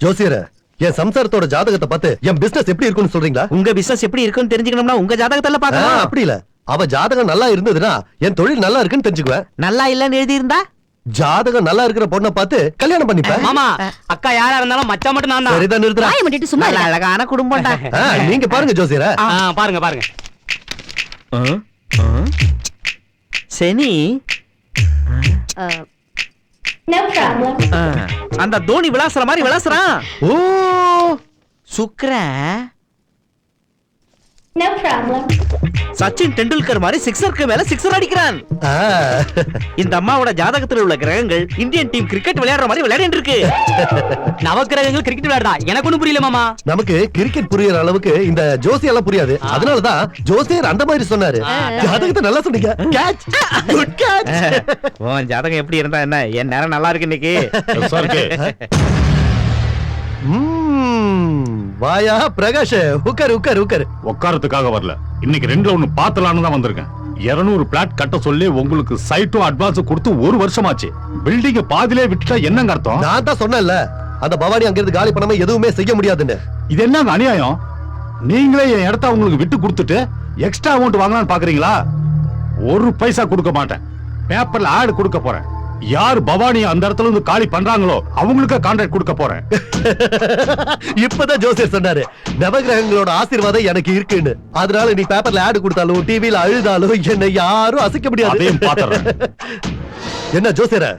ஜோசியர், என் சம்சாரத்தோட ஜாதகத்தை பார்த்து என் பிசினஸ் எப்படி இருக்குன்னு சொல்றீங்களா? உங்க பிசினஸ் எப்படி இருக்குன்னு தெரிஞ்சுக்கணும்னா உங்க ஜாதகத்துல பாக்கலாம். அப்படி இல்ல, அவ ஜாதகம் நல்லா இருந்ததுன்னா என் தொழில் நல்லா இருக்குன்னு தெரிஞ்சுக்குவேன். நல்லா இல்லன்னு எழுதி இருந்தா ஜாதகம் நல்லா இருக்கிற பொண்ணை பார்த்து கல்யாணம் பண்ணிப்பேன். மாமா, அக்கா யாரா இருந்தாலும் மச்சான் மட்டும் நான் தான். சரிதான், நிறுத்துறா. வாயை மூடிட்டு சும்மா நல்ல இரு. அழகான குடும்பம்டா. நீங்க பாருங்க ஜோசியர. பாருங்க பாருங்க. சனி No problem. அந்த தோனி விளாசுற மாதிரி விளாசுறான். ஓ, சுக்கிரன் No problem. சச்சின் டெண்டுல்கர் மாதிரி சிக்ஸருக்கு மேல சிக்ஸர் அடிக்கிறான். ஆ. இந்த அம்மாவோட ஜாதகத்துல உள்ள கிரகங்கள் இந்தியன் டீம் கிரிக்கெட் விளையாடுற மாதிரி விளையாடிட்டு இருக்கு. நவக்கிரகங்கள் கிரிக்கெட் விளையாடுறா, எனக்கு ஒண்ணும் புரியல மாமா. நமக்கு கிரிக்கெட் புரியற அளவுக்கு இந்த ஜோசியெல்லாம் புரியாது. அதனாலதான் ஜோசியர் அந்த மாதிரி சொன்னாரு. ஜாதகத்தை நல்லா சொன்னீங்க. Catch. Good catch. உன் ஜாதகம் எப்படி இருந்தா என்ன, என் நேரம் நல்லா இருக்கு இன்னைக்கு. வாயா பிரகாஷ், உட்காரு உட்காரு உட்காரு. உட்காரத்துக்காக வரல, இன்னைக்கு ரெண்டுல ஒண்ணு பாத்தலான்னு தான் வந்திருக்கேன். 200 பிளாட் கட்ட சொல்லி உங்களுக்கு சைட்டும் அட்வான்ஸ் கொடுத்து 1 வருஷமாச்சு. பில்டிங் பாதிலே விட்டுட்டா என்னங்க அர்த்தம்? நான் தான் சொன்னேன்ல, அந்த பவானி அங்கிருந்து காலி பண்ணாம எதுவுமே செய்ய முடியாதுன்னு. இது என்ன அநியாயம்? நீங்களே என் இடத்த உங்களுக்கு விட்டு கொடுத்துட்டு எக்ஸ்ட்ரா அமௌண்ட் வாங்கலாம்னு பாக்குறீங்களா? 1 பைசா கொடுக்க மாட்டேன். பேப்பர்ல ஆட் கொடுக்க போறேன். யார் பவானி அந்த இடத்துல இருந்து காலி பண்றாங்களோ அவங்களுக்கு கான்ட்ராக்ட் கொடுக்க போறேன். இப்பதான் ஜோசியர் சொன்னாரு, நவகிரகங்களோட ஆசீர்வாதம் எனக்கு இருக்குன்னு. அதனால நீ பேப்பர்ல ஆட் கொடுத்தாலும் டிவில அழுதாலும் என்னை யாரும் அசைக்க முடியாது. அதையும் பாத்துறேன். என்ன ஜோசியர,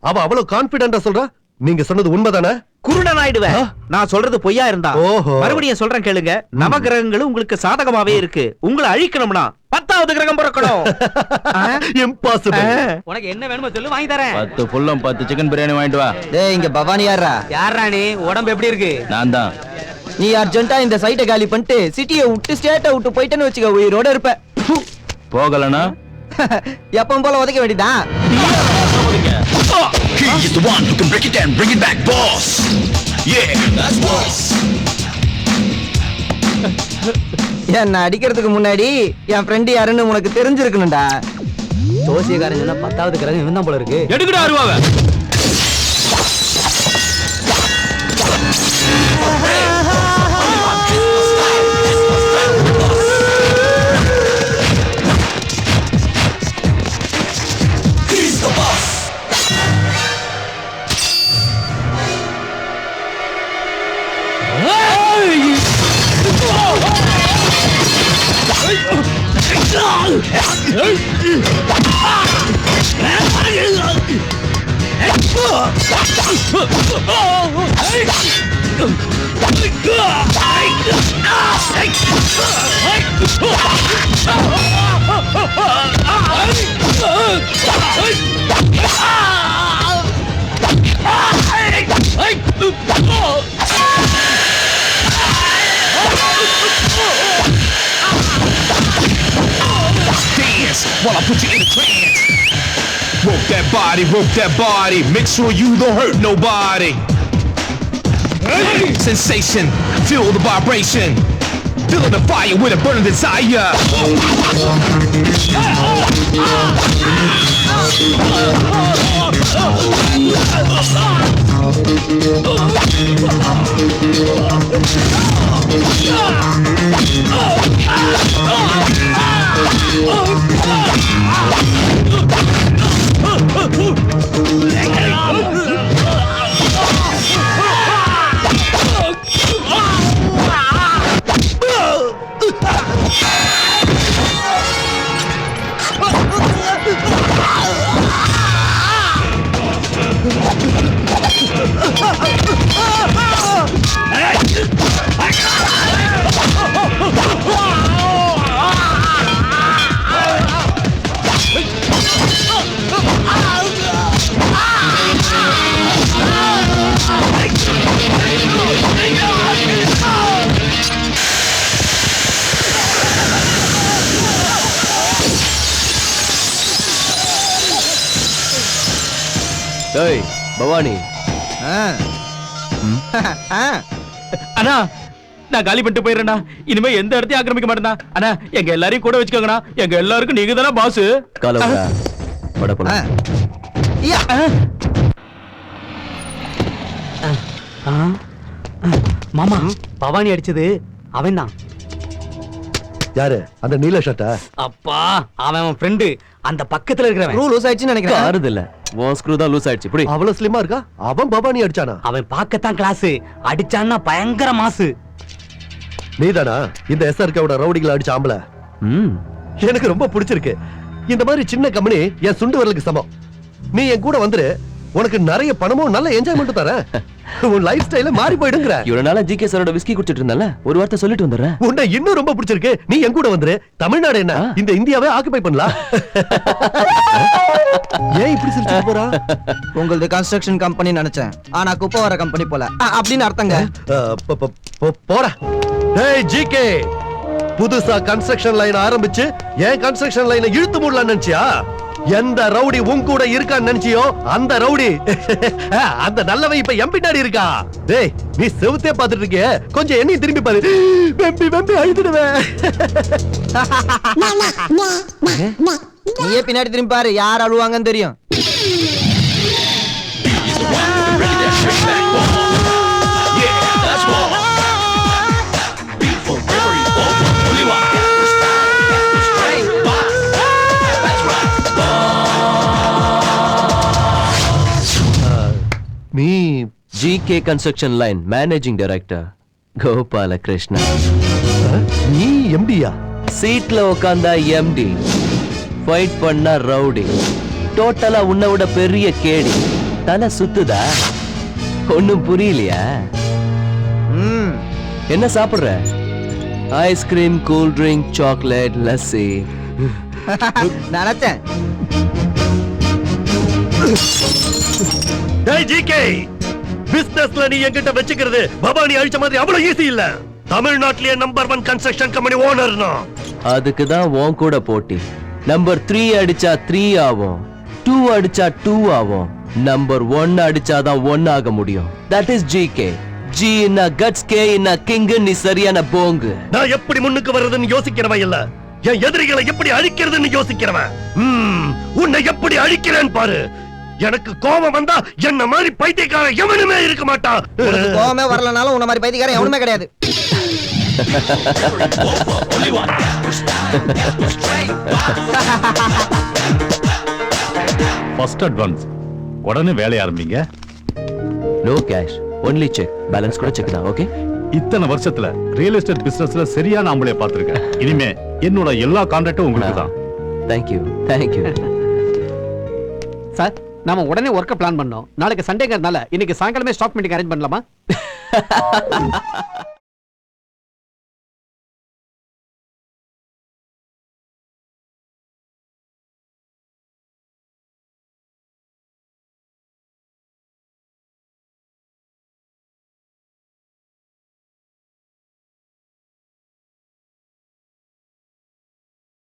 அவ அவ்வளவு கான்பிடென்டா சொல்றா? நீங்க சொன்னது உண்மைதானே? குருடன் ஆயிடுவேன். நான் சொல்றது பொய்யா இருந்தா ஓஹோ. மறுபடியும் சொல்றேன் கேளுங்க. நவகிரகங்களும் உங்களுக்கு சாதகமாவே இருக்கு. உங்களை அழிக்கணும்னா 10வது கிரகம் பிறக்கணும். இம்பாசிபிள். உனக்கு என்ன வேணுமோ சொல்லு, வாங்கி தரேன். 10 புல்லம் 10 சிக்கன் பிரியாணி வாங்கிட்டு வா. டேய், இங்க பவானி யாரா? யாரா நீ? உடம்பு எப்படி இருக்கு? நான் தான். நீ அர்ஜென்ட்டா இந்த சைட்டை காலி பண்ணிட்டு சிட்டியை விட்டு ஸ்டேட்டை விட்டு போயிட்டேன்னு வச்சுக்க, உயிரோட இருப்ப. போகலனா எப்பவும் போல உதைக்க வேண்டியதான். He is the one who can break it and bring it back, boss. Yeah, that's boss. என்ன அடிக்கிறதுக்கு முன்னாடி என் ஃப்ரெண்ட் யாருன்னு உனக்கு தெரிஞ்சிருக்கணும்டா. ஜோசியக்காரன் சொன்னா 10வது கிரகம் இவன் தான் போல இருக்கு. எடுக்கடா அருவாவை. He's the boss. Dance while I put you in a trance. Work that body, make sure you don't hurt nobody. Sensation, feel the vibration, feeling the fire with a burning desire. டேய் பவானி. அண்ணா, நான் காலி பண்ணிட்டு போயிடுறேன்டா. இனிமே எந்த இடத்தையும் ஆக்கிரமிக்க மாட்டேன்டா. அண்ணா, எங்க எல்லாரையும் கூட வச்சுக்கோங்கண்ணா. எங்க எல்லாருக்கும் நீங்க தானே பாஸ். காலவரா பட போலாம். மாமா பவானி அடிச்சது அவன் தான். யாரு அந்த நீல ஷர்ட்டா? அப்பா அவன் ஃப்ரெண்டு, அந்த பக்கத்துல இருக்கிறவன். ரூ லூஸ் ஆயிடுச்சுன்னு நினைக்கிறேன். ஆறுது இல்ல உன் ஸ்க்ரூ தான் லூஸ் ஆயிடுச்சு இப்படி. அவ்வளவு ஸ்லிமா இருக்கா? அவன் பவானி அடிச்சானா? அவன் பார்க்கத்தான் கிளாஸ், அடிச்சான்னா பயங்கர மாசு. நீதானா இந்த SRKவோட ரவுடிகளை அடிச்ச ஆம்பளை? ம் எனக்கு ரொம்ப பிடிச்சிருக்கு. இந்த மாதிரி சின்ன கம்பெனி என் சுண்டு வரலுக்கு சமம். நீ என் கூட வந்துரு, உனக்கு நிறைய பணமும் நல்ல என்ஜாய்மெண்ட் தரேன். உன் லைஃப் ஸ்டைல மாறி போயிடுங்கற. இவ்வளவு நாளா ஜிகே சாரோட விஸ்கி குடிச்சிட்டு இருந்தால, ஒரு வார்த்தை சொல்லிட்டு வந்துடுறேன். உன்னை இன்னும் ரொம்ப பிடிச்சிருக்கு, நீ என் கூட வந்துரு. தமிழ்நாடு என்ன இந்த இந்தியாவை ஆக்குபை பண்ணலாம். ஏன் இப்படி சிரிச்சிட்டு போறா? உங்களது கன்ஸ்ட்ரக்ஷன் கம்பெனி நினைச்சேன், ஆனா குப்பை வர கம்பெனி போல அப்படின்னு அர்த்தங்க. போடா. டேய் ஜிகே, புதுசா கன்ஸ்ட்ரக்ஷன் லைன் ஆரம்பிச்சு என் கன்ஸ்ட்ரக்ஷன் லைனை இழுத்து மூடலாம் நினைச்சியா? எந்த ரவுடி உன் கூட இருக்கான்னு நினைச்சியோ அந்த ரவுடி அந்த நல்லவன் இப்ப என் பின்னாடி இருக்கா. டேய் நீ செவுத்தே பாத்துட்டு இருக்கிய, கொஞ்சம் என்னையும் திரும்பி பாரு. வெம்பி வெம்பி அழுதுடுவேன். நீயே பின்னாடி திரும்பி பாரு, யார் அழுவாங்கன்னு தெரியும். நீ GK construction line managing director Gopala Krishna. நீ எம்டியா? சீட்ல உட்கார்ந்தா எம்டி, ஃபைட் பண்ணா ரவுடி. டோட்டலா உன்னை விட பெரிய கேடி. தலை சுத்துதா? ஒண்ணும் புரியலையா? என்ன சாப்பிடுற? Ice cream, cool drink, chocolate, lassi. நினைச்சேன். டேய் ஜிகே, பிசினஸ்ல நீ என்கிட்ட வச்சுக்கிறது பவானி அழிச்ச மாதிரி அவ்வளவு ஈஸி இல்ல. தமிழ்நாட்டிலேயே நம்பர் 1 கன்ஸ்ட்ரக்ஷன் கம்பெனி ஓனர்னா. அதுக்கு தான் உன் கூட போட்டி. நம்பர் 3 அடிச்சா 3 ஆகும், 2 அடிச்சா 2 ஆகும். நம்பர் 1 அடிச்சாதான் 1 ஆக முடியும். That is GK. ஜி இன்னா கட்ஸ், கே இன்னா கிங். நீ சரியான போங்கு. நான் எப்படி முன்னுக்கு வர்றதுன்னு யோசிக்கிறவன் இல்ல, என் எதிரிகளை எப்படி அழிக்கிறதுன்னு யோசிக்கிறவன். உன்னை எப்படி அழிக்கிறேன்னு பாரு. எனக்கு கோபம் வந்தா என்ன மாதிரி பைத்தியக்காரன் எவனுமே இருக்க மாட்டான். கோவமே வரலனாலும் உன்ன மாதிரி பைத்தியக்காரன் எவனுமே கிடையாது. ஃபர்ஸ்ட் அட்வான்ஸ் உடனே வேலைய ஆரம்பிங்க. No cash, only cheque. Balance கூட செக் தான். ஓகே. இத்தனை வருஷத்துல ரியல் எஸ்டேட் பிசினஸ்ல சரியான ஆம்பளைய பாத்துருக்கேன். இனிமே என்னோட எல்லா கான்ட்ராக்டும் உங்களுக்கு தான். Thank you thank you. சார், நாம உடனே ஒர்க்க பிளான் பண்ணோம். நாளைக்கு சண்டேங்கிறதுனால இன்னைக்கு சாயங்காலமே ஸ்டாக் மீட்டிங் அரேஞ்ச் பண்ணலாமா?